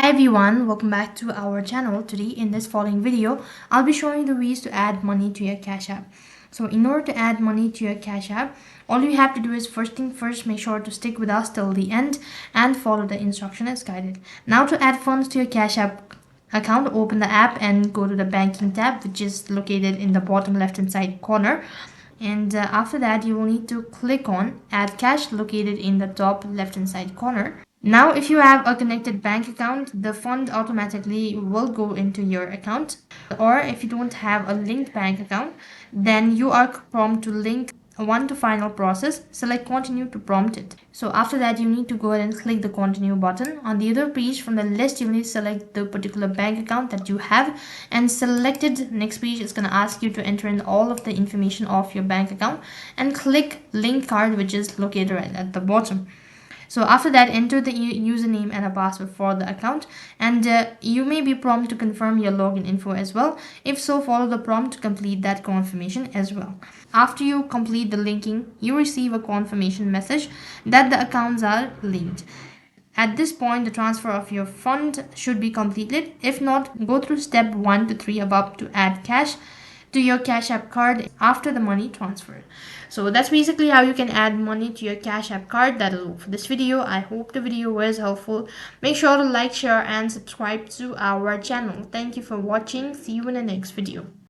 Hi everyone, welcome back to our channel. Today in this following video, I'll be showing you the ways to add money to your Cash App. So in order to add money to your Cash App, all you have to do is first thing first, make sure to stick with us till the end and follow the instruction as guided. Now to add funds to your Cash App account, open the app and go to the banking tab, which is located in the bottom left hand side corner. And after that, you will need to click on add cash located in the top left hand side corner. Now, if you have a connected bank account, the fund automatically will go into your account. Or if you don't have a linked bank account, then you are prompted to link one to final process, select continue to prompt it. So after that, you need to go ahead and click the continue button. On the other page from the list, you need to select the particular bank account that you have, and selected next page is going to ask you to enter in all of the information of your bank account and click link card, which is located right at the bottom. So after that, enter the username and a password for the account, and you may be prompted to confirm your login info as well. If so, follow the prompt to complete that confirmation as well. After you complete the linking, you receive a confirmation message that the accounts are linked. At this point, the transfer of your fund should be completed. If not, go through step 1 to 3 above to add cash to your Cash App card after the money transfer. So that's basically how you can add money to your Cash App card. That'll do for this video. I hope the video was helpful. Make sure to like, share and subscribe to our channel. Thank you for watching. See you in the next video.